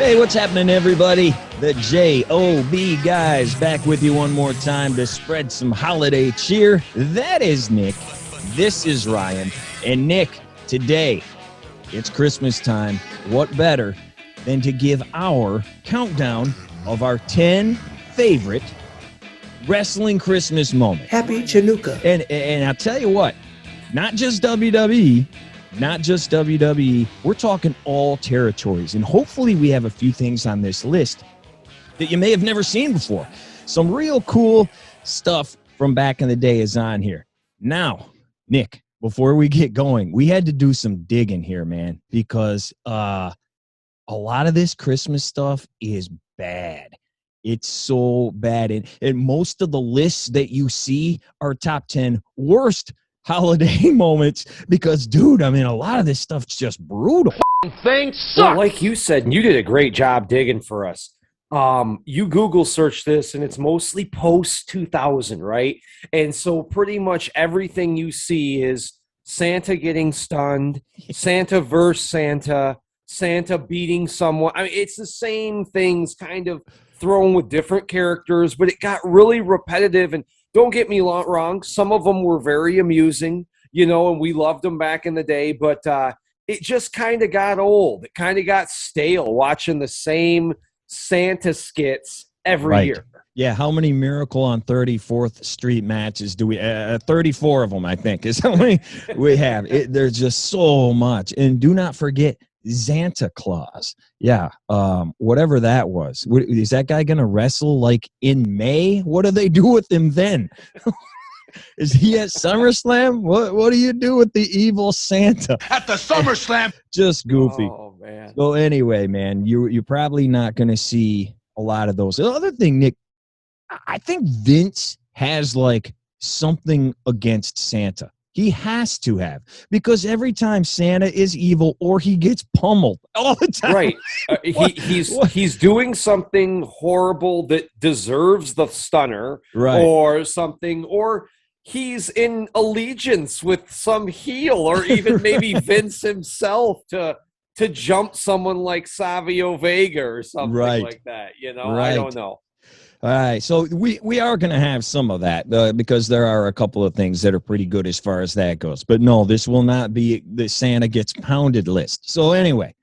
Hey, what's happening, everybody? The J.O.B. guys back with you one more time to spread some holiday cheer. That is Nick. This is Ryan. And Nick, today, it's Christmas time. What better than to give our countdown of our 10 favorite wrestling Christmas moments. Happy Chanukah. And I'll tell you what, not just WWE, we're talking all territories. And hopefully we have a few things on this list that you may have never seen before. Some real cool stuff from back in the day is on here. Now, Nick, before we get going, we had to do some digging here, man, because a lot of this Christmas stuff is bad. It's so bad. And most of the lists that you see are top 10 worst holiday moments because, dude, I mean, a lot of this stuff's just brutal. Things suck. Well, like you said, and you did a great job digging for us. You Google search this, and it's mostly post-2000, right? And so pretty much everything you see is Santa getting stunned, Santa versus Santa, Santa beating someone. I mean, it's the same things kind of thrown with different characters, but it got really repetitive. And don't get me wrong, some of them were very amusing, you know, and we loved them back in the day, but it just kind of got old. It kind of got stale watching the same Santa skits every year. Yeah, how many Miracle on 34th Street matches do we 34 of them, I think, is how many we have. There's just so much. And do not forget Santa Claus. Yeah, whatever that was. Is that guy going to wrestle like in May? What do they do with him then? Is he at SummerSlam? What do you do with the evil Santa? At the SummerSlam. Just goofy. Oh, man. So anyway, man, you're probably not going to see a lot of those. The other thing, Nick, I think Vince has like something against Santa. He has to have, because every time Santa is evil or he gets pummeled all the time. Right. He's doing something horrible that deserves the stunner, right, or something, or he's in allegiance with some heel, or even maybe Vince himself to jump someone like Savio Vega or something like that. You know, I don't know. All right, so we are going to have some of that because there are a couple of things that are pretty good as far as that goes. But no, this will not be the Santa gets pounded list. So anyway,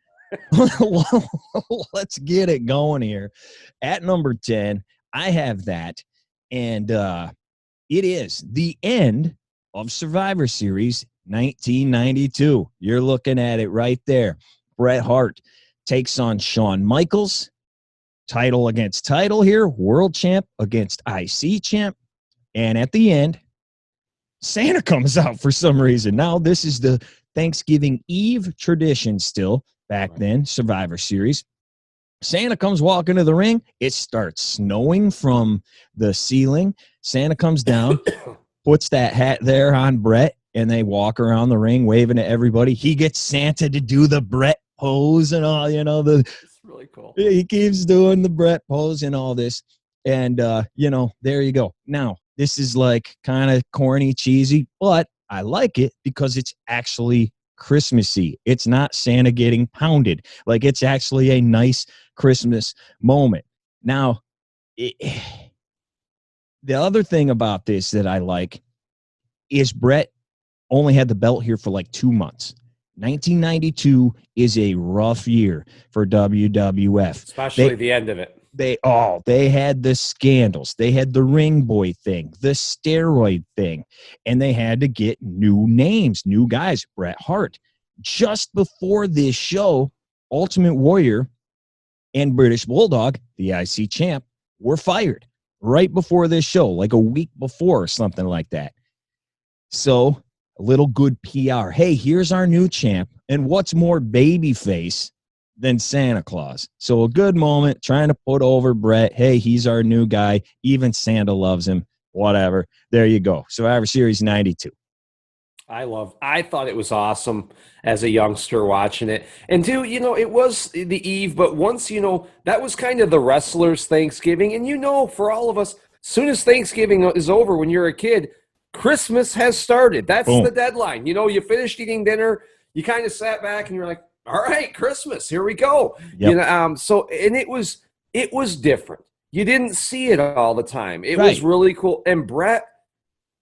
let's get it going here. At number 10, I have that, and it is the end of Survivor Series 1992. You're looking at it right there. Bret Hart takes on Shawn Michaels. Title against title here, world champ against IC champ. And at the end, Santa comes out for some reason. Now, this is the Thanksgiving Eve tradition still back then, Survivor Series. Santa comes walking to the ring. It starts snowing from the ceiling. Santa comes down, puts that hat there on Bret, and they walk around the ring waving at everybody. He gets Santa to do the Bret pose and all, you know, Really cool. He keeps doing the Bret pose and all this. And, you know, there you go. Now, this is like kind of corny, cheesy, but I like it because it's actually Christmassy. It's not Santa getting pounded. Like, it's actually a nice Christmas moment. Now, the other thing about this that I like is Bret only had the belt here for like 2 months. 1992 is a rough year for WWF. Especially the end of it. They had the scandals. They had the ring boy thing, the steroid thing, and they had to get new names, new guys. Bret Hart. Just before this show, Ultimate Warrior and British Bulldog, the IC champ, were fired right before this show, like a week before or something like that. So a little good PR. Hey, here's our new champ. And what's more babyface than Santa Claus? So a good moment trying to put over Bret. Hey, he's our new guy. Even Santa loves him. Whatever. There you go. Survivor Series 92. I thought it was awesome as a youngster watching it. And dude, you know, it was the eve, but once, you know, that was kind of the wrestlers' Thanksgiving. And you know, for all of us, as soon as Thanksgiving is over when you're a kid, Christmas has started. That's the deadline. You know, you finished eating dinner, you kind of sat back and you're like, All right, Christmas. Here we go. Yep. You know, so and it was different. You didn't see it all the time. It was Right. really cool. And Brett,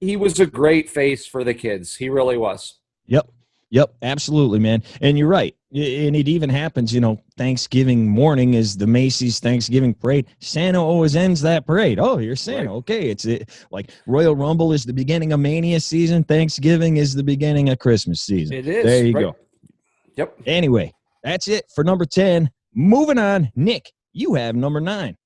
he was a great face for the kids. He really was. Yep, absolutely, man. And you're right. And it even happens, Thanksgiving morning is the Macy's Thanksgiving parade. Santa always ends that parade. Oh, you're Santa. Right. Okay. It's like Royal Rumble is the beginning of Mania season. Thanksgiving is the beginning of Christmas season. It is. There you right? go. Yep. Anyway, that's it for number 10. Moving on. Nick, you have number 9.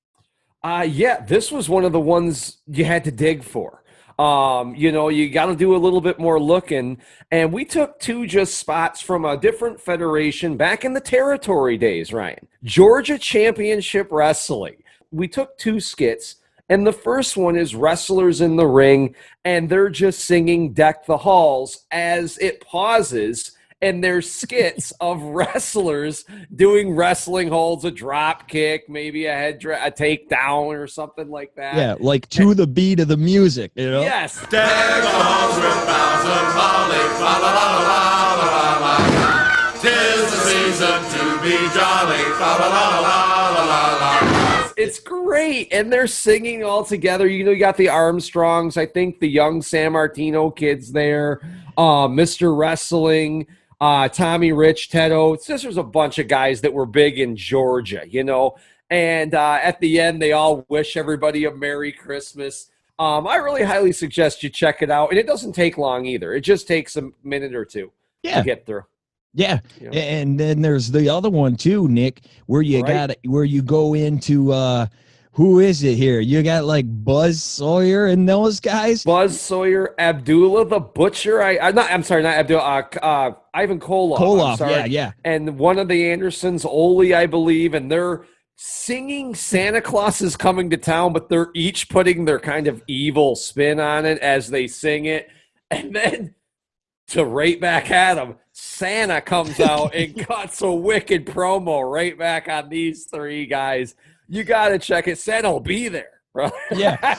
Yeah, this was one of the ones you had to dig for. You got to do a little bit more looking. And we took 2 just spots from a different federation back in the territory days, Ryan. Georgia Championship Wrestling. We took 2 skits, and the first one is wrestlers in the ring, and they're just singing Deck the Halls as it pauses. And there's skits of wrestlers doing wrestling holds, a drop kick, maybe a takedown or something like that. Yeah, like to the beat of the music, Yes. Deck the halls with boughs of holly, fa la la la la la la. 'Tis the season to be jolly, fa la la la la la la. It's great, and they're singing all together. You got the Armstrongs, I think the young San Martino kids there, Mr. Wrestling, Tommy Rich, Ted Oates. There's a bunch of guys that were big in Georgia, and at the end, they all wish everybody a Merry Christmas. I really highly suggest you check it out, and it doesn't take long either. It just takes a minute or 2 to get through. Yeah. And then there's the other one too, Nick, where you where you go into who is it here? You got like Buzz Sawyer and those guys. Buzz Sawyer, Abdullah the Butcher. I'm sorry, not Abdullah. Ivan Koloff. Koloff, yeah. And one of the Andersons, Ole, I believe, and they're singing Santa Claus is coming to town, but they're each putting their kind of evil spin on it as they sing it. And then to right back at them, Santa comes out and cuts a wicked promo right back on these 3 guys. You got to check it. Santa will be there, bro. Yeah.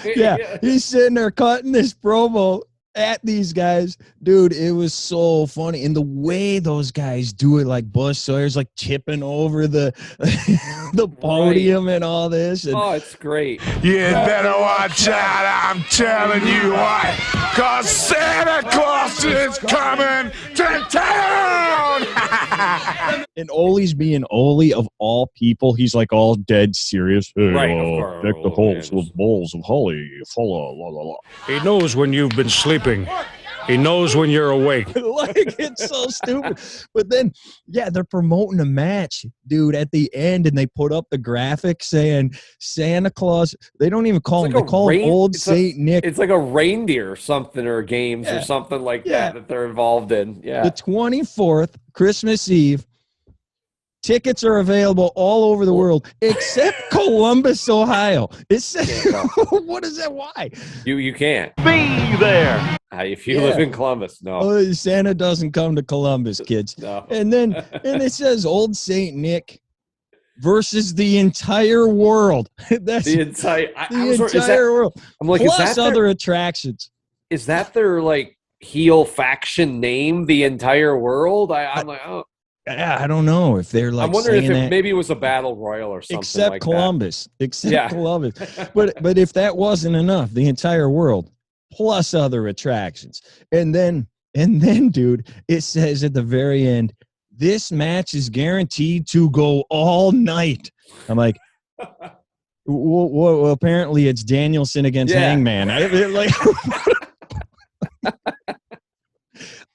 He's sitting there cutting this promo at these guys. Dude, it was so funny. And the way those guys do it, like Buzz Sawyer's like tipping over the the podium and all this. And, it's great. You better watch out, I'm telling you what, cause Santa Claus is coming to town! and Ole's being Ole of all people, he's like all dead serious. Hey, Right, of course. deck the halls with bowls of holly. La, la, la, la. He knows when you've been sleeping. He knows when you're awake. Like, it's so stupid. But then, they're promoting a match, dude, at the end, and they put up the graphic saying Santa Claus. They don't even call him. They call him Old Saint Nick. It's like a reindeer or something, or games or something like that they're involved in. Yeah. The 24th, Christmas Eve. Tickets are available all over the world except Columbus, Ohio. It's what is that? Why? You can't Be there! if you live in Columbus. No, Oh, Santa doesn't come to Columbus, kids. no. And it says Old Saint Nick versus the entire world. That's The entire world. I'm like, Plus other attractions. is that their like heel faction name? The entire world. I'm like, oh. I don't know if they're like. I'm wondering saying if that. Maybe it was a battle royal or something. Except like Columbus. that. Except Columbus. But if that wasn't enough, the entire world plus other attractions. And then, dude, it says at the very end, this match is guaranteed to go all night. I'm like, well, apparently it's Danielson against Hangman.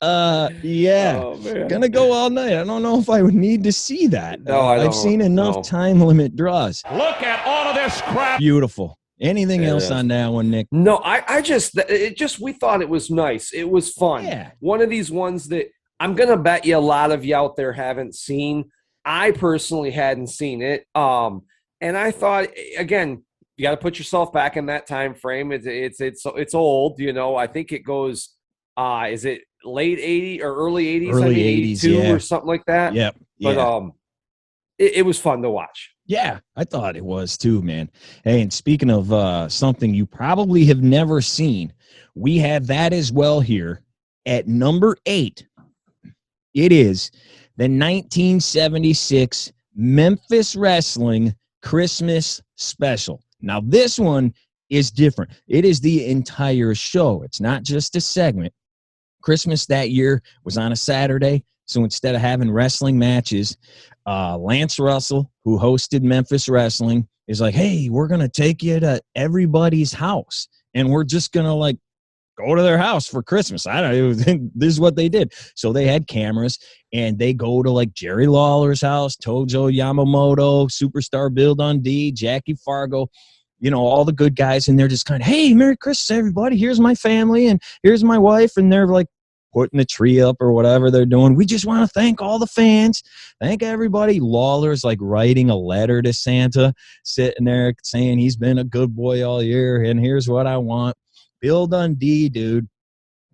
Gonna go all night. I don't know if I would need to see that. No, I don't. I've seen enough time limit draws. Look at all of this crap! Beautiful. Anything else on that one, Nick? No, we thought it was nice. It was fun. Yeah. One of these ones that I'm gonna bet you a lot of you out there haven't seen. I personally hadn't seen it. And I thought, again, you got to put yourself back in that time frame. It's old, I think it goes. Is it late 80s or early 80s? Early 80s, or something like that. Yep. But it was fun to watch. Yeah, I thought it was too, man. Hey, and speaking of something you probably have never seen, we have that as well here at number 8. It is the 1976 Memphis Wrestling Christmas Special. Now, this one is different. It is the entire show. It's not just a segment. Christmas that year was on a Saturday, so instead of having wrestling matches, Lance Russell, who hosted Memphis Wrestling, is like, hey, we're going to take you to everybody's house, and we're just going to, like, go to their house for Christmas. I don't know. This is what they did. So they had cameras, and they go to, like, Jerry Lawler's house, Tojo Yamamoto, Superstar Bill Dundee, Jackie Fargo, you know, all the good guys, and they're just kind of, hey, Merry Christmas, everybody. Here's my family, and here's my wife, and they're, like, putting the tree up or whatever they're doing. We just want to thank all the fans. Thank everybody. Lawler's like writing a letter to Santa, sitting there saying he's been a good boy all year, and here's what I want. Bill Dundee, dude,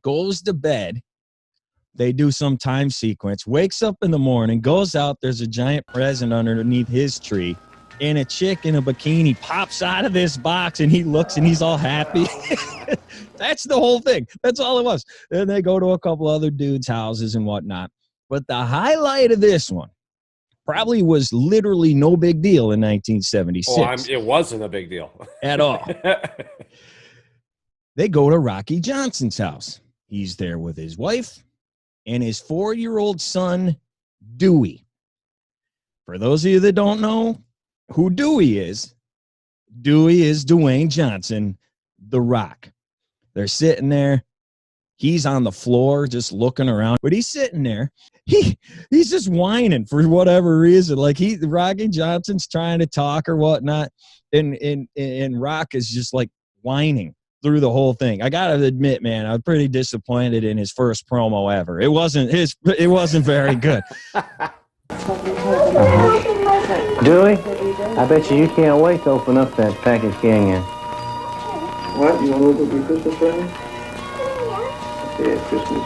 goes to bed. They do some time sequence, wakes up in the morning, goes out. There's a giant present underneath his tree, and a chick in a bikini pops out of this box, and he looks, and he's all happy. That's the whole thing. That's all it was. Then they go to a couple other dudes' houses and whatnot. But the highlight of this one probably was literally no big deal in 1976. Oh, it wasn't a big deal. At all. They go to Rocky Johnson's house. He's there with his wife and his 4-year-old son, Dewey. For those of you that don't know who Dewey is Dwayne Johnson, The Rock. They're sitting there. He's on the floor just looking around. But he's sitting there. He's just whining for whatever reason. Like Rocky Johnson's trying to talk or whatnot. And Rock is just like whining through the whole thing. I gotta admit, man, I was pretty disappointed in his first promo ever. It wasn't very good. Dewey, I bet you can't wait to open up that package again. What? You want to look at your Christmas present? Yeah, Christmas.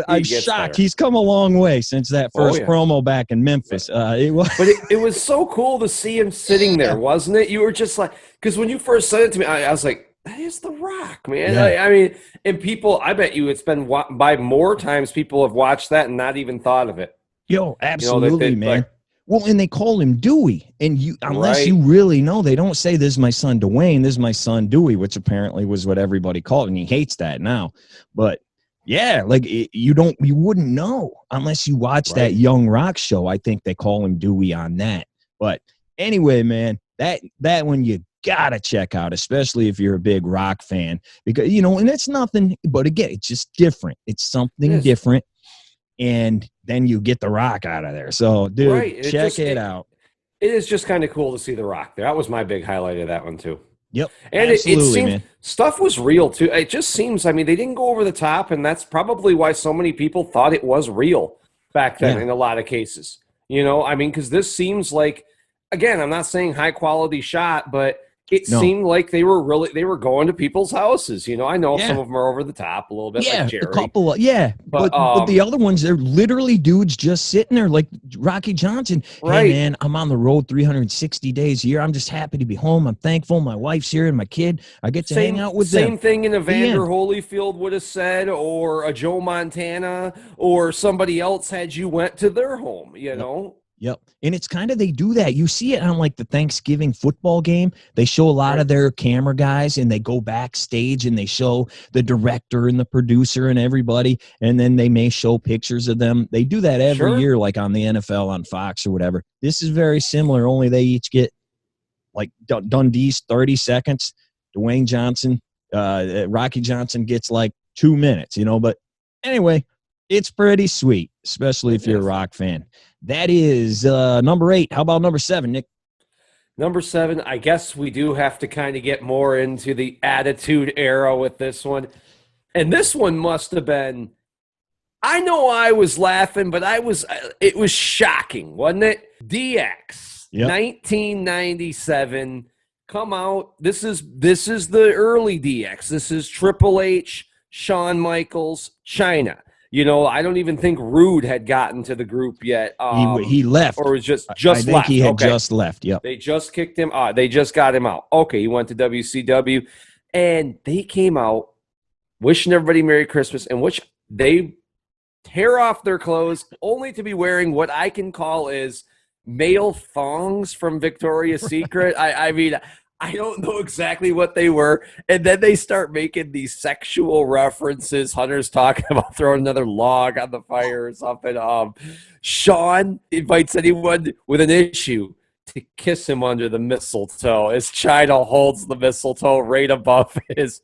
I'm shocked. He's come a long way since that first promo back in Memphis. But it was so cool to see him sitting there, wasn't it? You were just like, because when you first said it to me, I was like, that is The Rock, man. Yeah. I mean, and people, I bet you it's been by more times people have watched that and not even thought of it. Yo, absolutely, man. Like, well, and they call him Dewey, and unless you really know, they don't say this is my son Dwayne, this is my son Dewey, which apparently was what everybody called, and he hates that now. But yeah, like you wouldn't know unless you watch that Young Rock show. I think they call him Dewey on that. But anyway, man, that one you gotta check out, especially if you're a big Rock fan, because and it's nothing, but again, it's just different. It's something different. And then you get The Rock out of there. So, dude, check it out. It is just kind of cool to see The Rock there. That was my big highlight of that one, too. Yep. And it seems stuff was real, too. It just seems, I mean, they didn't go over the top, and that's probably why so many people thought it was real back then in a lot of cases. I mean, because this seems like, again, I'm not saying high-quality shot, but it seemed like they were going to people's houses. I know some of them are over the top a little bit, like Jerry. A couple of, but the other ones, they're literally dudes just sitting there like Rocky Johnson. Hey, man, I'm on the road 360 days a year. I'm just happy to be home. I'm thankful. My wife's here and my kid. I get to hang out with them. Same thing in Evander Holyfield would have said, or a Joe Montana, or somebody else had you went to their home, Yep. And it's kind of, they do that. You see it on like the Thanksgiving football game. They show a lot of their camera guys, and they go backstage and they show the director and the producer and everybody. And then they may show pictures of them. They do that every year, like on the NFL on Fox or whatever. This is very similar, only they each get like Dundee's 30 seconds. Dwayne Johnson, Rocky Johnson gets like 2 minutes, but anyway, it's pretty sweet, especially if you're a Rock fan. That is number 8. How about number 7, Nick? Number 7, I guess we do have to kind of get more into the Attitude Era with this one. And this one must have been, I know I was laughing, but it was shocking, wasn't it? DX, 1997, come out. This is the early DX. This is Triple H, Shawn Michaels, Chyna. I don't even think Rude had gotten to the group yet. He left. Or was just I think left. He had just left, yep. They just kicked him out. They just got him out. Okay, he went to WCW. And they came out wishing everybody Merry Christmas, and which they tear off their clothes, only to be wearing what I can call is male thongs from Victoria's Secret. I mean, I don't know exactly what they were. And then they start making these sexual references. Hunter's talking about throwing another log on the fire or something. Shawn invites anyone with an issue to kiss him under the mistletoe as China holds the mistletoe right above his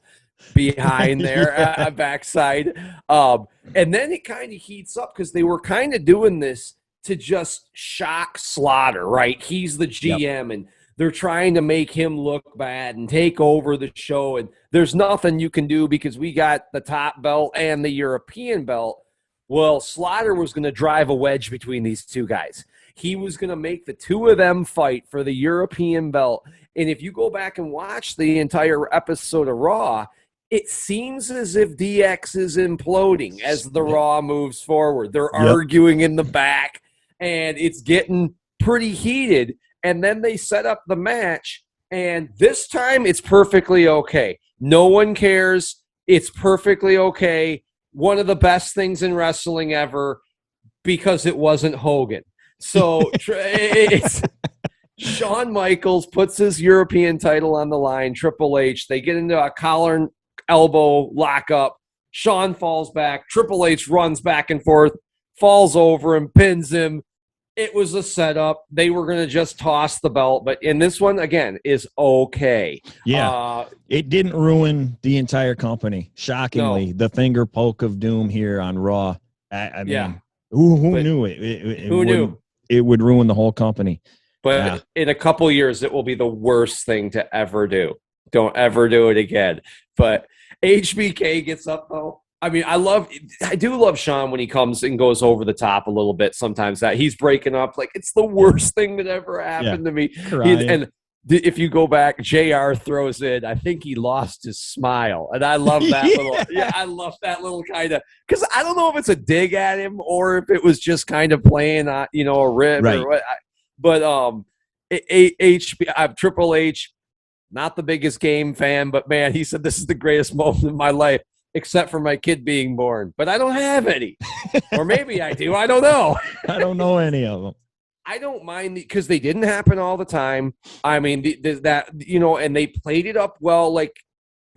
behind there, backside. And then it kind of heats up because they were kind of doing this to just shock Slaughter, right? He's the GM, and they're trying to make him look bad and take over the show. And there's nothing you can do because we got the top belt and the European belt. Well, Slaughter was going to drive a wedge between these two guys. He was going to make the two of them fight for the European belt. And if you go back and watch the entire episode of Raw, it seems as if DX is imploding as the Raw moves forward. They're arguing in the back, and it's getting pretty heated. And then they set up the match, and this time it's perfectly okay. No one cares. It's perfectly okay. One of the best things in wrestling ever because it wasn't Hogan. So it's Shawn Michaels puts his European title on the line, Triple H. They get into a collar and elbow lockup. Shawn falls back. Triple H runs back and forth, falls over and pins him. It was a setup. They were going to just toss the belt, but in this one, again, is okay. Yeah, it didn't ruin the entire company. Shockingly, the finger poke of doom here on Raw. I mean, who knew it? Who knew? It would ruin the whole company. But in a couple years, it will be the worst thing to ever do. Don't ever do it again. But HBK gets up, though. I mean, I do love Shawn when he comes and goes over the top a little bit sometimes. That he's breaking up. Like, it's the worst thing that ever happened to me. And if you go back, JR throws in, I think he lost his smile. And I love that I love that little kind of, because I don't know if it's a dig at him or if it was just kind of playing, a rib or what. But Triple H, not the biggest game fan, but man, he said this is the greatest moment of my life, except for my kid being born. But I don't have any. Or maybe I do. I don't know. I don't know any of them. I don't mind because they didn't happen all the time. I mean, and they played it up well. Like,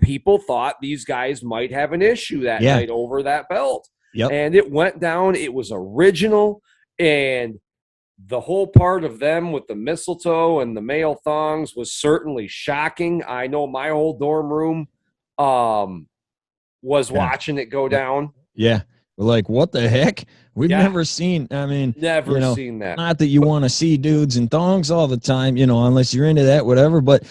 people thought these guys might have an issue that night over that belt. Yep. And it went down. It was original. And the whole part of them with the mistletoe and the male thongs was certainly shocking. I know my whole dorm room was watching it go down. Yeah. We're like, what the heck? We've never seen, never seen that. Not that you want to see dudes in thongs all the time, unless you're into that, whatever. But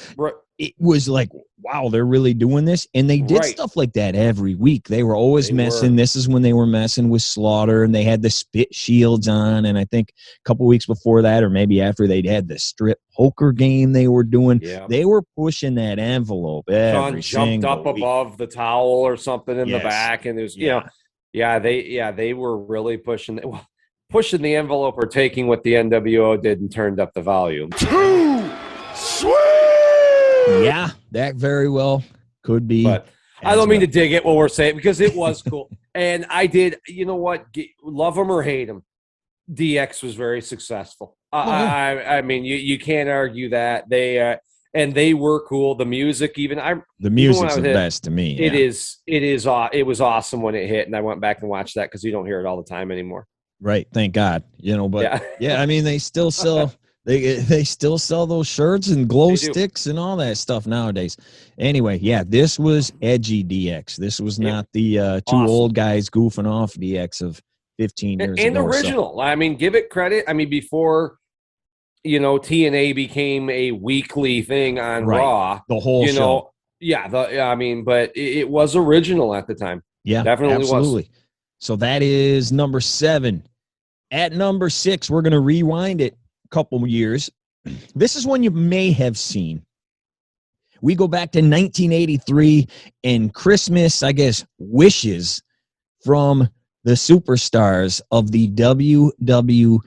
it was like, wow, they're really doing this. And they did stuff like that every week. They were always messing. This is when they were messing with Slaughter, and they had the spit shields on. And I think a couple weeks before that, or maybe after, they'd had the strip poker game they were doing. Yeah. They were pushing that envelope every Shawn jumped up week. Above the towel or something in the back. And there's, they were really pushing the envelope, or taking what the NWO did and turned up the volume. Too sweet! Yeah, that very well could be. But I don't mean to dig it what we're saying, because it was cool. And I did, love him or hate him, DX was very successful. I mean, you can't argue that. They were cool. The music, the music's the best to me. It was awesome when it hit, and I went back and watched that because you don't hear it all the time anymore. Right, thank God. But I mean, they still sell. They still sell those shirts and glow sticks and all that stuff nowadays. Anyway, this was edgy DX. This was not the two old guys goofing off DX of 15 years ago. And original. So. I mean, give it credit. I mean, before TNA became a weekly thing on Raw, the whole show. But it was original at the time. Yeah, definitely absolutely. was. So that is number 7. At number 6, we're going to rewind it couple years. This is one you may have seen. We go back to 1983 and Christmas, wishes from the superstars of the WWF.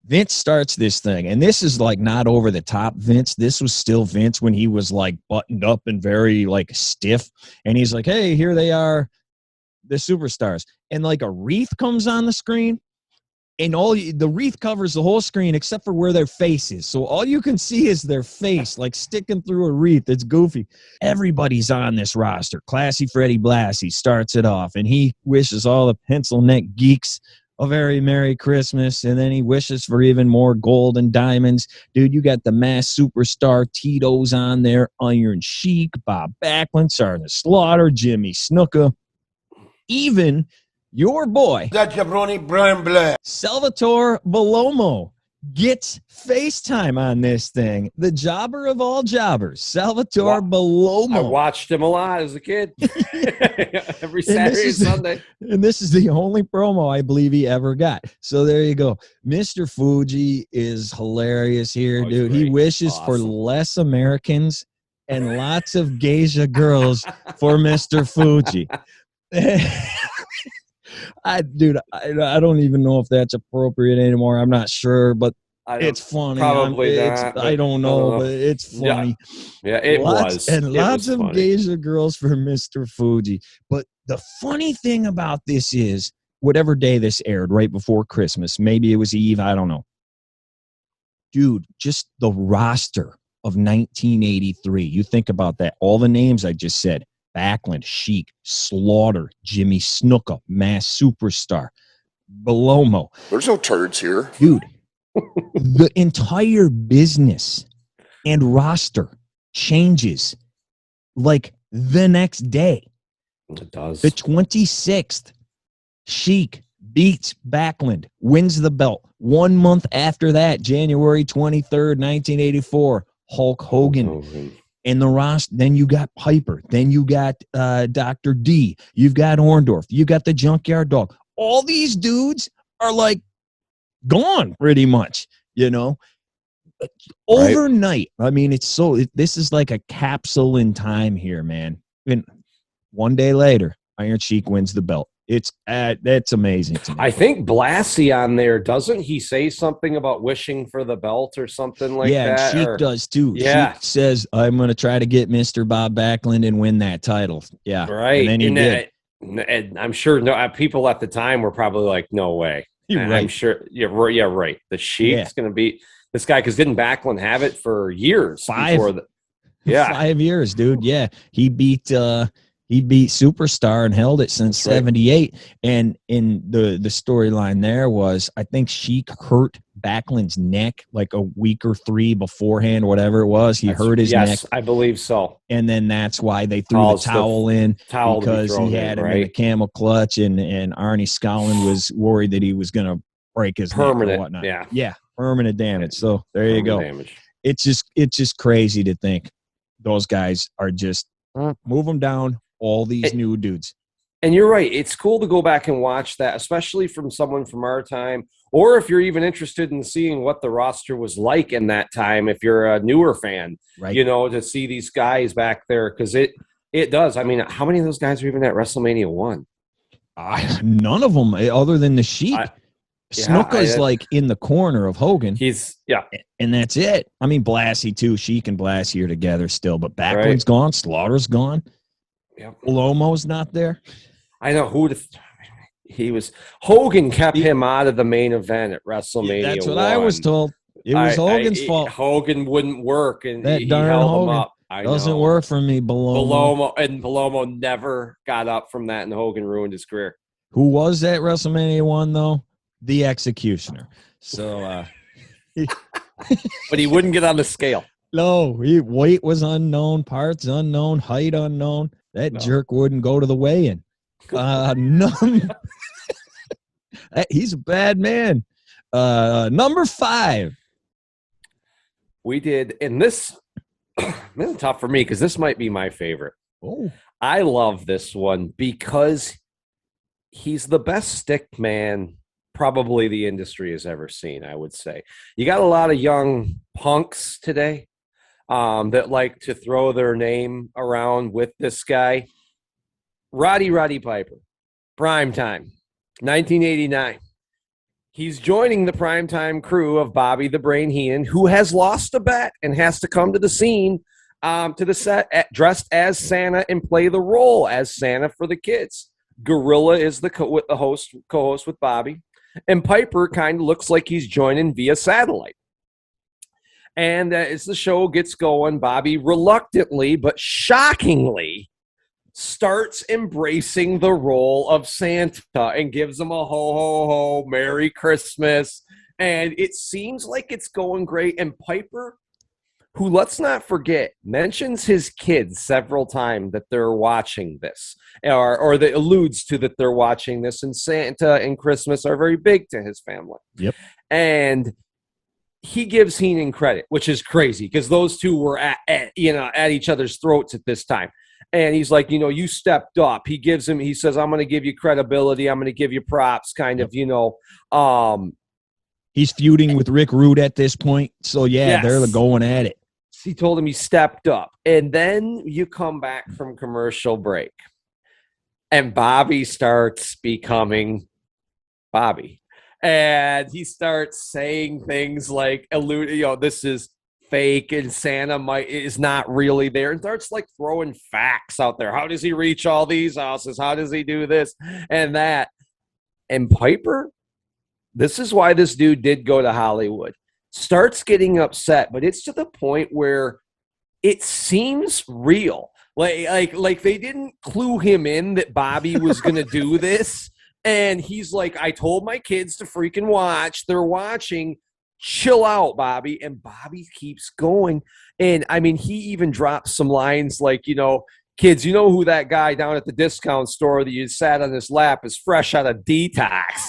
Vince starts this thing, and this is like not over the top Vince. This was still Vince when he was like buttoned up and very like stiff. And he's like, hey, here they are, the superstars, and like a wreath comes on the screen, and the wreath covers the whole screen except for where their face is. So all you can see is their face, like sticking through a wreath. It's goofy. Everybody's on this roster. Classy Freddie Blassie starts it off, and he wishes all the pencil neck geeks a very Merry Christmas, and then he wishes for even more gold and diamonds. Dude, you got the Mass Superstar Tito's on there, Iron Sheik, Bob Backlund, Sergeant Slaughter, Jimmy Snuka, even your boy, That jabroni Brian Blair. Salvatore Bellomo, gets FaceTime on this thing. The jobber of all jobbers, Salvatore Bellomo. I watched him a lot as a kid. Every Saturday and Sunday. And this is the only promo I believe he ever got. So there you go. Mr. Fuji is hilarious here, dude. He wishes for less Americans and lots of geisha girls for Mr. Fuji. I don't even know if that's appropriate anymore. I'm not sure, but it's funny. Probably not. I don't know, but it's funny. Yeah, it was. And lots of funny. geisha girls for Mr. Fuji. But the funny thing about this is, whatever day this aired, right before Christmas, maybe it was Eve, I don't know. Dude, just the roster of 1983. You think about that. All the names I just said. Backlund, Sheik, Slaughter, Jimmy Snuka, Mass Superstar, Bellomo. There's no turds here. Dude, the entire business and roster changes like the next day. It does. The 26th, Sheik beats Backlund, wins the belt. 1 month after that, January 23rd, 1984, Hulk Hogan. And the roster, then you got Piper, then you got Dr. D, you've got Orndorff, you got the Junkyard Dog. All these dudes are like gone pretty much, you know, overnight. I mean, this is like a capsule in time here, man. And one day later, Iron Sheik wins the belt. That's amazing to me. I think Blassie on there, doesn't he say something about wishing for the belt or something like that? Yeah, Sheik does too. Yeah. Sheik says, I'm going to try to get Mr. Bob Backlund and win that title. Yeah. Right. And then he did. And I'm sure people at the time were probably like, no way. You're right. I'm sure. Yeah, right. The Sheik's going to beat this guy, because didn't Backlund have it for years? 5 years, dude. Yeah. He beat Superstar and held it since 78. And in the storyline there was, I think Sheik hurt Backlund's neck like a week or 3 beforehand, whatever it was. He hurt his neck. Yes, I believe so. And then that's why they threw the towel in, because he had him in the camel clutch, and Arnie Skaaland was worried that he was going to break his neck or whatnot. Yeah, permanent damage. So there you go. Damage. It's just crazy to think those guys are just move them down. All these new dudes. And you're right. It's cool to go back and watch that, especially from someone from our time, or if you're even interested in seeing what the roster was like in that time, if you're a newer fan, right? You know, to see these guys back there, because it does. I mean, how many of those guys are even at WrestleMania 1? None of them, other than the Sheik. Snuka's like in the corner of Hogan. And that's it. I mean, Blassie too. Sheik and Blassie are together still, but Backlund's gone. Slaughter's gone. Yep. Lomo's not there. I know who he was. Hogan kept him out of the main event at WrestleMania. That's what I was told. It was Hogan's fault. Hogan wouldn't work, and that he darn held Hogan him up. Doesn't work for me. Bellomo never got up from that, and Hogan ruined his career. Who was at WrestleMania 1 though? The Executioner. So, but he wouldn't get on the scale. No, weight was unknown, parts unknown, height unknown. That jerk wouldn't go to the weigh-in. He's a bad man. Number 5. We did, and this is tough for me because this might be my favorite. Oh, I love this one because he's the best stick man probably the industry has ever seen, I would say. You got a lot of young punks today that like to throw their name around with this guy. Roddy Piper, Primetime, 1989. He's joining the Primetime crew of Bobby the Brain Heenan, who has lost a bet and has to come to the scene, to the set dressed as Santa and play the role as Santa for the kids. Gorilla is the co-host with Bobby, and Piper kind of looks like he's joining via satellite. And as the show gets going, Bobby reluctantly but shockingly starts embracing the role of Santa and gives him a ho, ho, ho, Merry Christmas. And it seems like it's going great. And Piper, who, let's not forget, mentions his kids several times that they're watching this, or that alludes to that they're watching this. And Santa and Christmas are very big to his family. Yep. And he gives Heenan credit, which is crazy because those two were at each other's throats at this time. And he's like, you stepped up. He says, I'm going to give you credibility. I'm going to give you props, kind of, He's feuding with Rick Rude at this point. So, yeah, yes. They're going at it. He told him he stepped up. And then you come back from commercial break. And Bobby starts becoming Bobby. And he starts saying things like, this is fake and Santa is not really there, and starts like throwing facts out there. How does he reach all these houses? How does he do this and that? And Piper, this is why this dude did go to Hollywood, starts getting upset, but it's to the point where it seems real. Like they didn't clue him in that Bobby was going to do this. And he's like, I told my kids to freaking watch. They're watching. Chill out, Bobby. And Bobby keeps going. And, I mean, he even drops some lines like, kids, you know who that guy down at the discount store that you sat on his lap is fresh out of detox,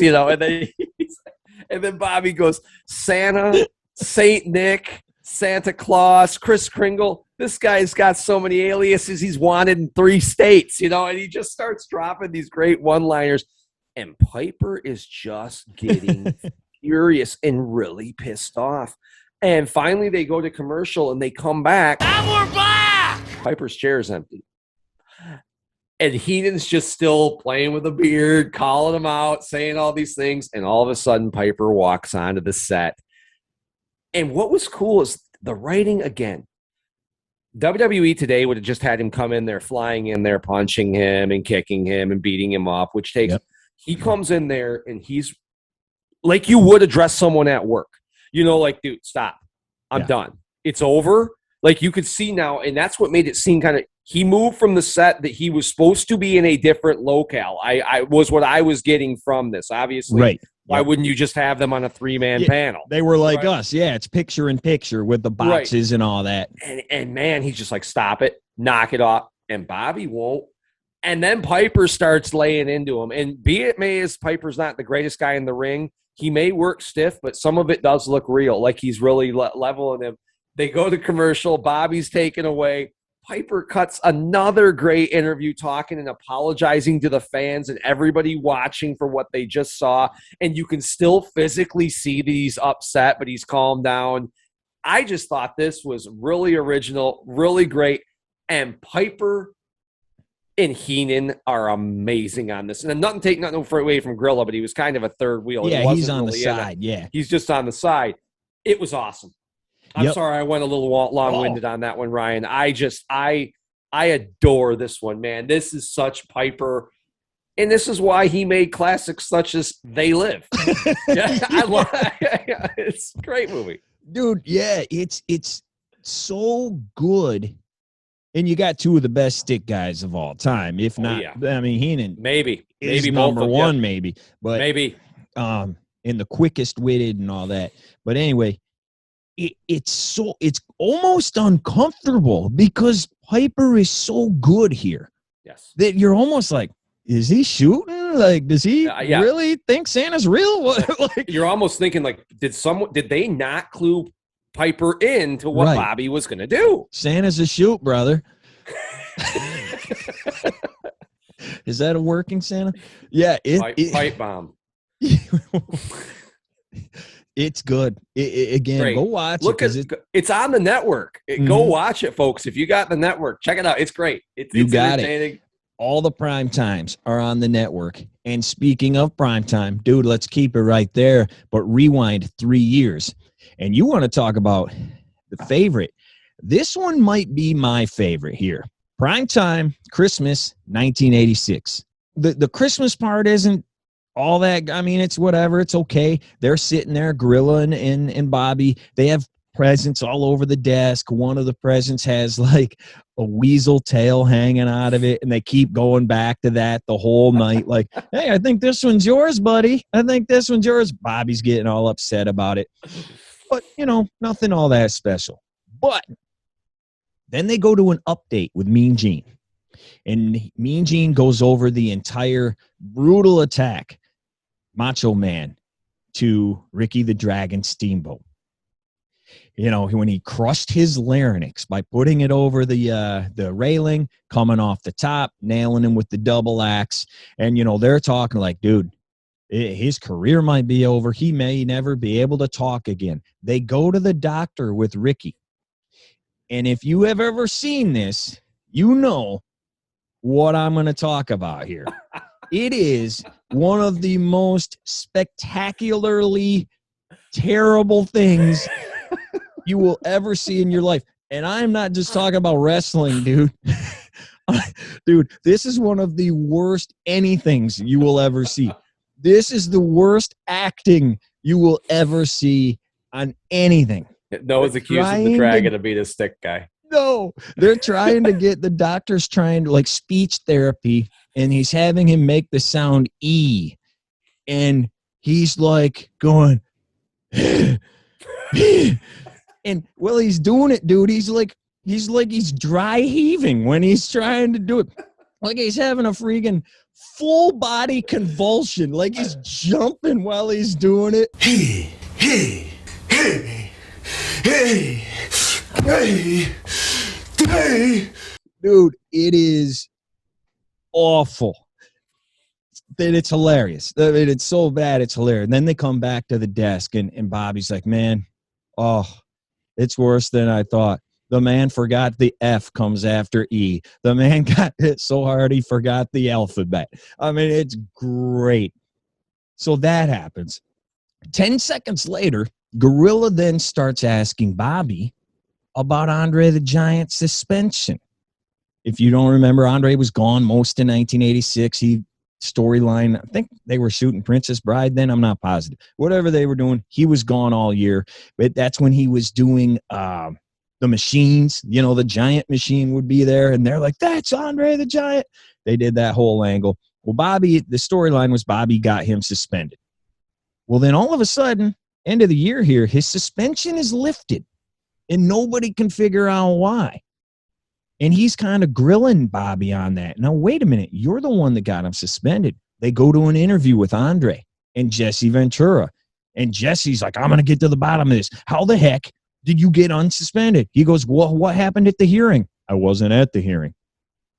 and then Bobby goes, Santa, Saint Nick, Santa Claus, Kris Kringle. This guy's got so many aliases. He's wanted in 3 states, and he just starts dropping these great one-liners. And Piper is just getting furious and really pissed off. And finally, they go to commercial and they come back. And we're back! Piper's chair is empty. And Heenan's just still playing with a beard, calling him out, saying all these things. And all of a sudden, Piper walks onto the set. And what was cool is the writing again. WWE today would have just had him come in there, flying in there, punching him and kicking him and beating him up, which takes... Yep. He comes in there and he's like you would address someone at work. Like, dude, stop. I'm done. It's over. Like, you could see now, and that's what made it seem kind of – he moved from the set that he was supposed to be in a different locale. I was what I was getting from this, obviously. Right. Why wouldn't you just have them on a 3-man panel? They were like us. Yeah, it's picture in picture with the boxes and all that. And, man, he's just like, stop it. Knock it off. And Bobby won't. And then Piper starts laying into him. And be it may as Piper's not the greatest guy in the ring, he may work stiff, but some of it does look real, like he's really leveling him. They go to commercial. Bobby's taken away. Piper cuts another great interview talking and apologizing to the fans and everybody watching for what they just saw. And you can still physically see that he's upset, but he's calmed down. I just thought this was really original, really great. And Piper and Heenan are amazing on this. And nothing away from Gorilla, but he was kind of a third wheel. Yeah, he's on the side. Yeah. He's just on the side. It was awesome. I'm sorry I went a little long-winded on that one, Ryan. I adore this one, man. This is such Piper. And this is why he made classics such as They Live. It's a great movie. Dude, yeah, it's so good. And you got 2 of the best stick guys of all time, if not. I mean, Heenan maybe number one, maybe, but maybe and the quickest witted and all that. But anyway, it's almost uncomfortable because Piper is so good here. Yes, that you're almost like, is he shooting? Like, does he really think Santa's real? What? You're almost thinking like, did they not clue Piper into what Bobby was going to do? Santa's a shoot, brother. Is that a working Santa? Yeah. Pipe bomb. It's good. Again, great. Go watch it's on the network. Go watch it, folks. If you got the network, check it out. It's great. It's entertaining. It. All the prime times are on the network. And speaking of prime time, dude, let's keep it right there. But rewind 3 years. And you want to talk about the favorite. This one might be my favorite here. Primetime, Christmas, 1986. the Christmas part isn't all that. I mean, it's whatever. It's okay. They're sitting there, Gorilla and Bobby. They have presents all over the desk. One of the presents has like a weasel tail hanging out of it, and they keep going back to that the whole night. Like, hey, I think this one's yours, buddy. I think this one's yours. Bobby's getting all upset about it. But, nothing all that special. But then they go to an update with Mean Gene. And Mean Gene goes over the entire brutal attack, Macho Man, to Ricky the Dragon Steamboat. When he crushed his larynx by putting it over the railing, coming off the top, nailing him with the double axe. And, they're talking like, dude, his career might be over. He may never be able to talk again. They go to the doctor with Ricky. And if you have ever seen this, you know what I'm going to talk about here. It is one of the most spectacularly terrible things you will ever see in your life. And I'm not just talking about wrestling, dude. Dude, this is one of the worst anythings you will ever see. This is the worst acting you will ever see on anything. No one's accusing the dragon to be the stick guy. No, they're trying to get the doctor's trying to like speech therapy, and he's having him make the sound E, and he's like going, and well, he's doing it, dude. He's dry heaving when he's trying to do it, like he's having a freaking full body convulsion, like he's jumping while he's doing it. Hey, hey, hey, hey, hey, hey. Dude, it is awful. It's hilarious. I mean, it's so bad, it's hilarious. And then they come back to the desk, and Bobby's like, man, it's worse than I thought. The man forgot the F comes after E. The man got hit so hard he forgot the alphabet. I mean, it's great. So that happens. 10 seconds later, Gorilla then starts asking Bobby about Andre the Giant's suspension. If you don't remember, Andre was gone most in 1986. Storyline, I think they were shooting Princess Bride then. I'm not positive. Whatever they were doing, he was gone all year. But that's when he was doing the machines. The giant machine would be there, and they're like, that's Andre the Giant. They did that whole angle. Well, Bobby, the storyline was Bobby got him suspended. Well, then all of a sudden, end of the year here, his suspension is lifted, and nobody can figure out why. And he's kind of grilling Bobby on that. Now, wait a minute. You're the one that got him suspended. They go to an interview with Andre and Jesse Ventura. And Jesse's like, I'm going to get to the bottom of this. How the heck did you get unsuspended? He goes, well, what happened at the hearing? I wasn't at the hearing.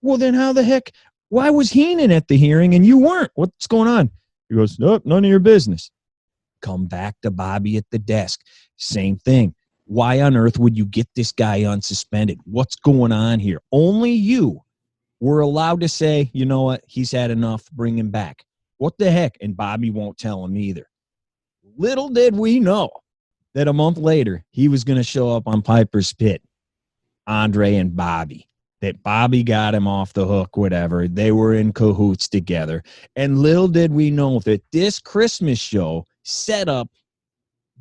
Well, then how the heck? Why was Heenan at the hearing and you weren't? What's going on? He goes, nope, none of your business. Come back to Bobby at the desk. Same thing. Why on earth would you get this guy unsuspended? What's going on here? Only you were allowed to say, you know what? He's had enough. Bring him back. What the heck? And Bobby won't tell him either. Little did we know that a month later, he was going to show up on Piper's Pit, Andre and Bobby, that Bobby got him off the hook, whatever. They were in cahoots together. And little did we know that this Christmas show set up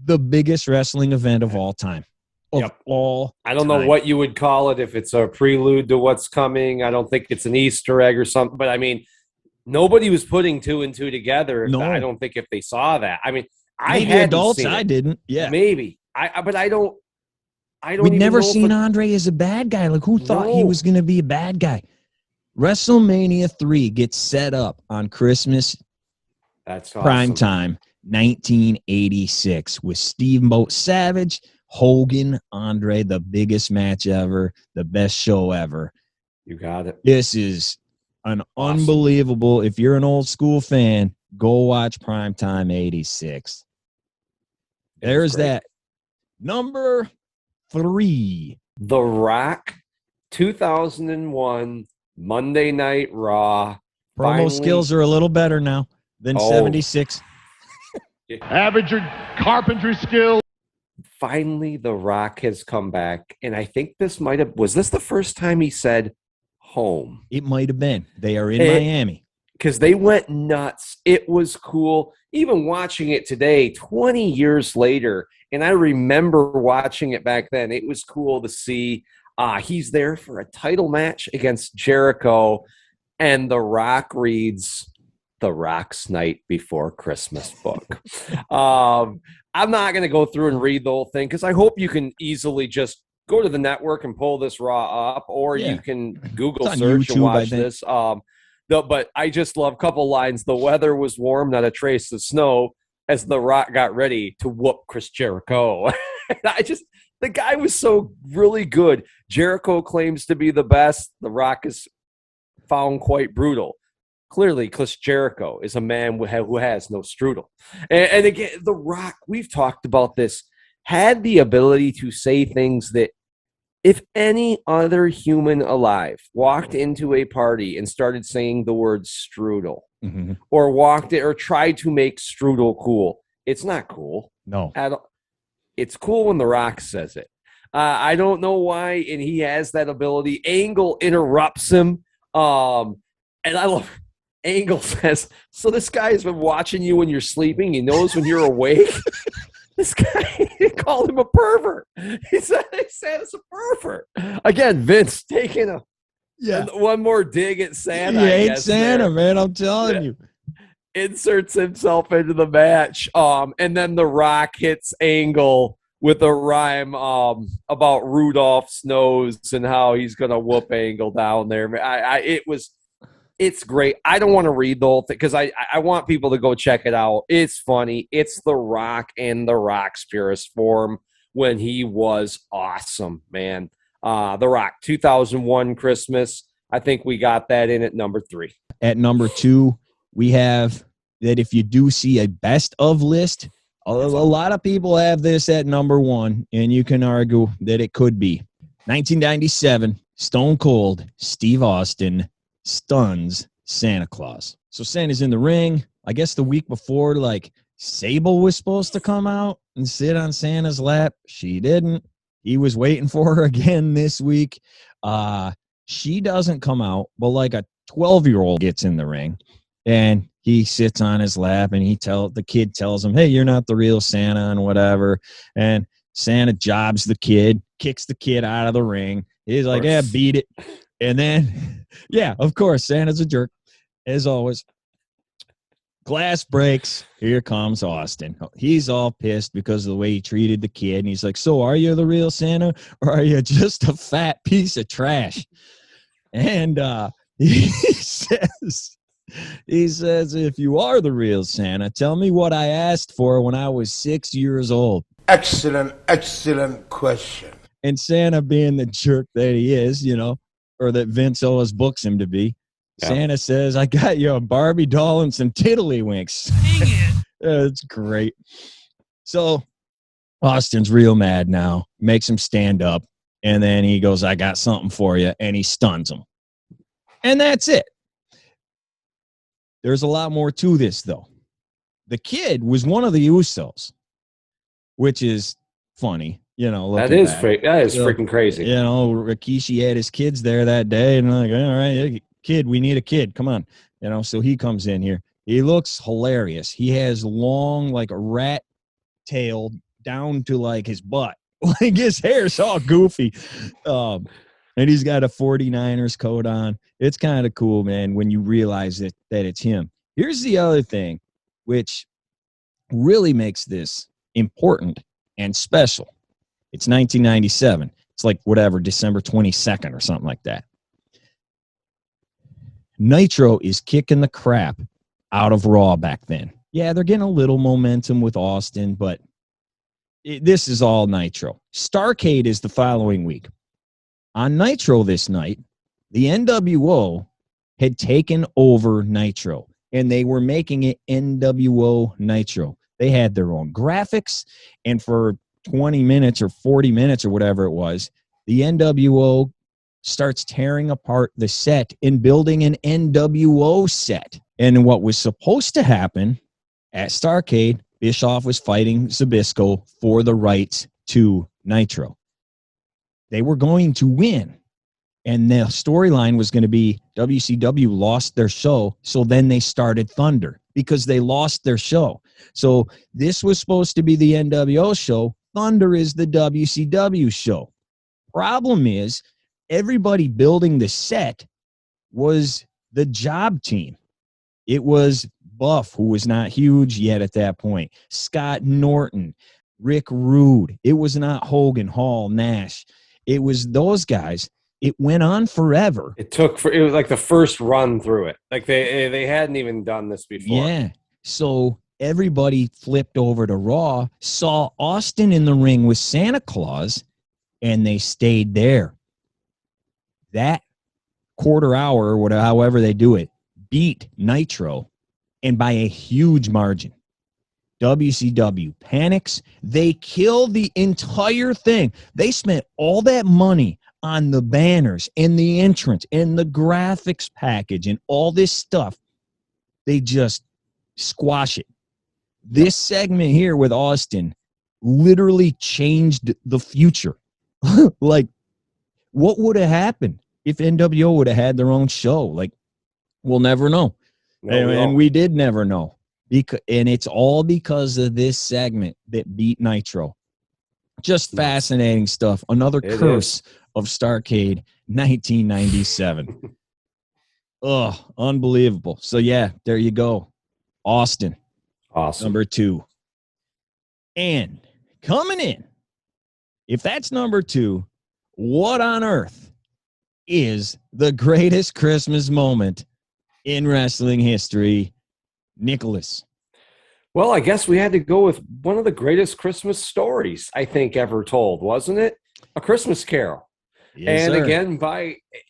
the biggest wrestling event of all time. I don't know what you would call it, if it's a prelude to what's coming. I don't think it's an Easter egg or something. But, I mean, nobody was putting two and two together. No. I don't think if they saw that. I mean, maybe adults, I didn't. Yeah. Maybe. But I don't We'd never seen Andre as a bad guy. Like, who thought he was going to be a bad guy? WrestleMania 3 gets set up on Christmas. That's awesome. Prime time. 1986 with Steamboat Savage, Hogan, Andre, the biggest match ever, the best show ever. You got it. This is an unbelievable, if you're an old school fan, go watch Primetime 86. There's that. Number 3. The Rock, 2001, Monday Night Raw. Promo skills are a little better now than 76. Average carpentry skill. Finally, The Rock has come back, and I think was this the first time he said home? It might have been. They are in Miami. because they went nuts. It was cool. Even watching it today, 20 years later, and I remember watching it back then, it was cool to see he's there for a title match against Jericho, and The Rock reads The Rock's Night Before Christmas book. I'm not going to go through and read the whole thing because I hope you can easily just go to the network and pull this Raw up, or you can Google search YouTube, and watch this. But I just love a couple lines. The weather was warm, not a trace of snow, as The Rock got ready to whoop Chris Jericho. The guy was so really good. Jericho claims to be the best. The Rock is found quite brutal. Clearly, Chris Jericho is a man who has no strudel. And again, The Rock, we've talked about this, had the ability to say things that if any other human alive walked into a party and started saying the word strudel, or tried to make strudel cool, it's not cool. No. It's cool when The Rock says it. I don't know why, and he has that ability. Angle interrupts him, and I love Angle says, so this guy has been watching you when you're sleeping. He knows when you're awake. This guy called him a pervert. He said it's a pervert. Again, Vince taking one more dig at Santa. He hates Santa, man. I'm telling you. Inserts himself into the match. And then The Rock hits Angle with a rhyme about Rudolph's nose and how he's gonna whoop Angle down there. It's great. I don't want to read the whole thing because I want people to go check it out. It's funny. It's The Rock in The Rock's purest form when he was awesome, man. The Rock, 2001 Christmas. I think we got that in at number 3. At number 2, we have that if you do see a best of list, a lot of people have this at number 1, and you can argue that it could be. 1997, Stone Cold Steve Austin stuns Santa Claus. So Santa's in the ring. I guess the week before, Sable was supposed to come out and sit on Santa's lap. She didn't. He was waiting for her again this week. She doesn't come out, but a 12-year-old gets in the ring, and he sits on his lap, and the kid tells him, hey, you're not the real Santa and whatever. And Santa jobs the kid, kicks the kid out of the ring. He's like, yeah, beat it. And then, of course, Santa's a jerk, as always. Glass breaks. Here comes Austin. He's all pissed because of the way he treated the kid. And he's like, so are you the real Santa, or are you just a fat piece of trash? And he says, if you are the real Santa, tell me what I asked for when I was 6 years old. Excellent question. And Santa, being the jerk that he is, or that Vince always books him to be, Santa says, I got you a Barbie doll and some tiddlywinks. Dang it. It's great. So Austin's real mad now, makes him stand up, and then he goes, I got something for you, and he stuns him. And that's it. There's a lot more to this, though. The kid was one of the Usos, which is funny. That is freaking crazy. Rikishi had his kids there that day, and all right, kid, we need a kid. Come on. So he comes in here. He looks hilarious. He has long, a rat tail down to his butt. His hair's all goofy. And he's got a 49ers coat on. It's kind of cool, man, when you realize that it's him. Here's the other thing, which really makes this important and special. It's 1997. It's December 22nd or something like that. Nitro is kicking the crap out of Raw back then. Yeah, they're getting a little momentum with Austin, but this is all Nitro. Starcade is the following week. On Nitro this night, the NWO had taken over Nitro, and they were making it NWO Nitro. They had their own graphics, and for 20 minutes or 40 minutes or whatever it was, the NWO starts tearing apart the set and building an NWO set. And what was supposed to happen at Starcade, Bischoff was fighting Zbyszko for the rights to Nitro. They were going to win. And the storyline was going to be WCW lost their show, so then they started Thunder because they lost their show. So this was supposed to be the NWO show. Thunder is the WCW show. Problem is, everybody building the set was the job team. It was Buff, who was not huge yet at that point, Scott Norton, Rick Rude. It was not Hogan, Hall, Nash. It was those guys. It went on forever. It was like the first run through it. Like they hadn't even done this before. Yeah. So everybody flipped over to Raw, saw Austin in the ring with Santa Claus, and they stayed there. That quarter hour, or whatever, however they do it, beat Nitro, and by a huge margin. WCW panics. They kill the entire thing. They spent all that money on the banners and the entrance and the graphics package and all this stuff. They just squash it. This segment here with Austin literally changed the future. Like, what would have happened if NWO would have had their own show? Like, we'll never know. And we did never know. And it's all because of this segment that beat Nitro. Just fascinating stuff. Another curse of Starcade 1997. Oh, unbelievable. So, yeah, there you go. Austin. Awesome. Number 2. And coming in, if that's number 2, what on earth is the greatest Christmas moment in wrestling history, Nicholas? Well, I guess we had to go with one of the greatest Christmas stories, I think, ever told, wasn't it? A Christmas Carol. Yes, and sir. again,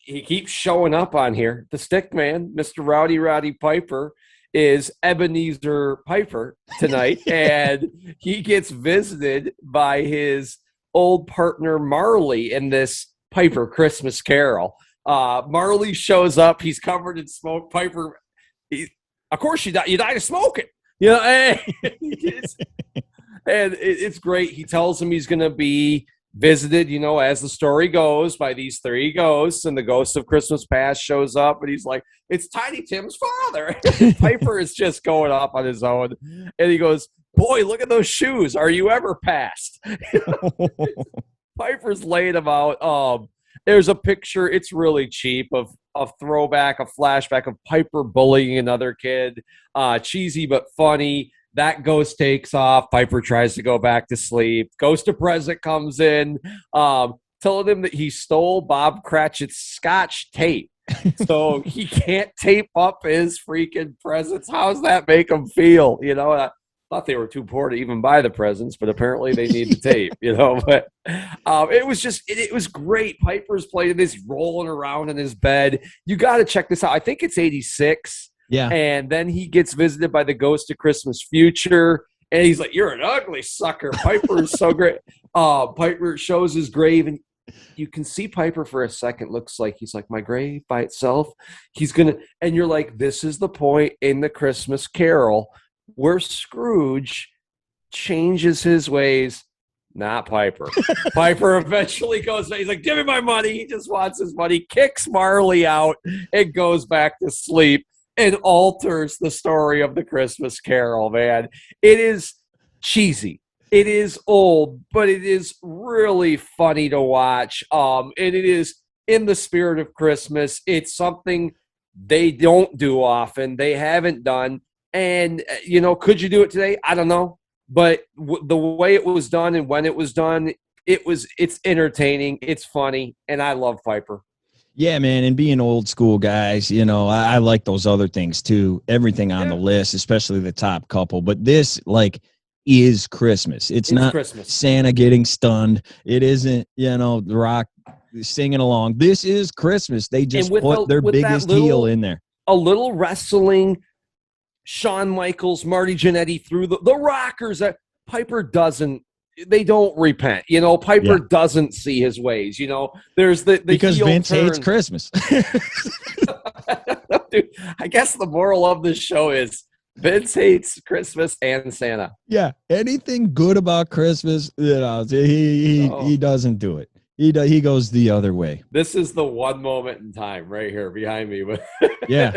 he keeps showing up on here. The stick man, Mr. Roddy Piper, is Ebenezer Piper tonight, and he gets visited by his old partner Marley in this Piper Christmas Carol. Marley shows up. He's covered in smoke. Piper, of course, you die of smoking. You know, and it's great. He tells him he's going to be visited, you know, as the story goes, by these 3 ghosts, and the ghost of Christmas Past shows up, and he's like, it's Tiny Tim's father. Piper is just going off on his own, and he goes, boy, look at those shoes. Are you ever past? Piper's laying him out. There's a picture, it's really cheap, of a throwback, a flashback of Piper bullying another kid. Cheesy but funny. That ghost takes off. Piper tries to go back to sleep. Ghost of Present comes in, telling him that he stole Bob Cratchit's Scotch tape. So he can't tape up his freaking presents. How does that make him feel? You know, I thought they were too poor to even buy the presents, but apparently they need the tape, you know. But it was just, it was great. Piper's playing this, rolling around in his bed. You got to check this out. I think it's 86. Yeah. And then he gets visited by the ghost of Christmas Future. And he's like, you're an ugly sucker. Piper is so great. Piper shows his grave, and you can see Piper for a second. Looks like he's like, my grave by itself. He's going to, and you're like, this is the point in the Christmas Carol where Scrooge changes his ways. Not Piper. Piper eventually goes, he's like, give me my money. He just wants his money, kicks Marley out, and goes back to sleep. And alters the story of the Christmas Carol, man. It is cheesy. It is old, but it is really funny to watch. And it is in the spirit of Christmas. It's something they don't do often. They haven't done. And, you know, could you do it today? I don't know. But the way it was done and when it was done, it's entertaining. It's funny. And I love Piper. Yeah, man, and being old school guys, you know, I like those other things too. Everything on the list, especially the top couple. But this, like, is Christmas. It's not Christmas. Santa getting stunned. It isn't, you know, The Rock singing along. This is Christmas. They just put their biggest heel in there. A little wrestling, Shawn Michaels, Marty Jannetty through the Rockers. Piper doesn't. They don't repent, you know. Piper doesn't see his ways, you know. There's the because Vince hates Christmas. Dude, I guess the moral of this show is Vince hates Christmas and Santa. Yeah, anything good about Christmas, you know, he doesn't do it. He goes the other way. This is the one moment in time right here behind me. Yeah,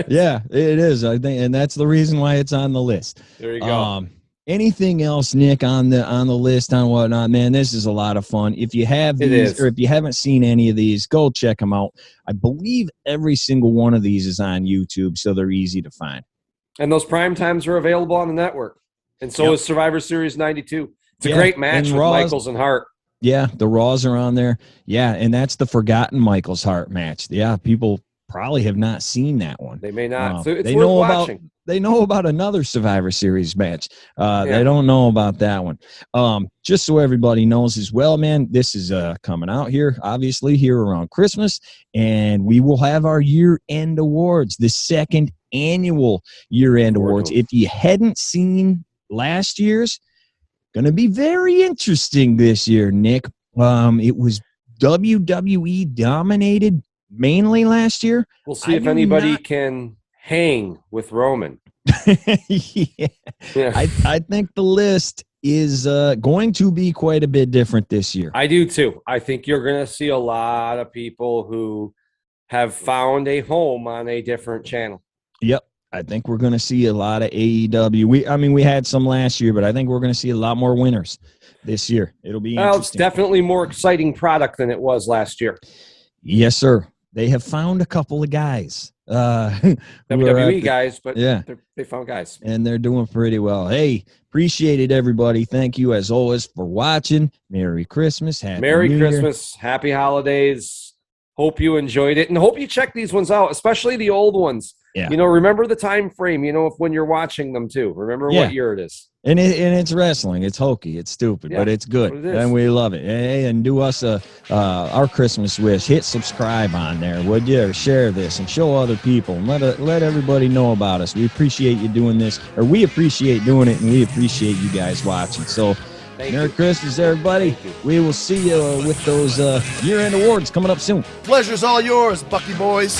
it is. I think, and that's the reason why it's on the list. There you go. Anything else, Nick, on the list on whatnot? Man, this is a lot of fun. If you have these, or if you haven't seen any of these, go check them out. I believe every single one of these is on YouTube, so they're easy to find. And those prime times are available on the network. And so is Survivor Series 92. It's a great match with Michaels and Hart. Yeah, the Raws are on there. Yeah, and that's the forgotten Michaels Hart match. Yeah, people probably have not seen that one. They may not. So it's they worth know watching. They know about another Survivor Series match. They don't know about that one. Just so everybody knows as well, man, this is coming out here, obviously, here around Christmas, and we will have our year-end awards, the second annual year-end awards. If you hadn't seen last year's, going to be very interesting this year, Nick. It was WWE dominated mainly last year. We'll see if anybody can hang with Roman. Yeah. I think the list is going to be quite a bit different this year. I do too. I think you're going to see a lot of people who have found a home on a different channel. Yep. I think we're going to see a lot of AEW. We had some last year, but I think we're going to see a lot more winners this year. It'll be interesting. It's definitely more exciting product than it was last year. Yes, sir. They have found a couple of guys. WWE guys, but they found guys. And they're doing pretty well. Hey, appreciate it, everybody. Thank you, as always, for watching. Merry Christmas. Merry Christmas. Happy holidays. Hope you enjoyed it. And hope you check these ones out, especially the old ones. Yeah. Remember the time frame, if when you're watching them too. Remember what year it is. And it's wrestling. It's hokey. It's stupid, but it's good. And we love it. Hey, and do us our Christmas wish. Hit subscribe on there, would you? Or share this and show other people. And let everybody know about us. We appreciate you doing this, or we appreciate doing it, and we appreciate you guys watching. So Merry Christmas, everybody. We will see you with those year-end awards coming up soon. Pleasure's all yours, Bucky boys.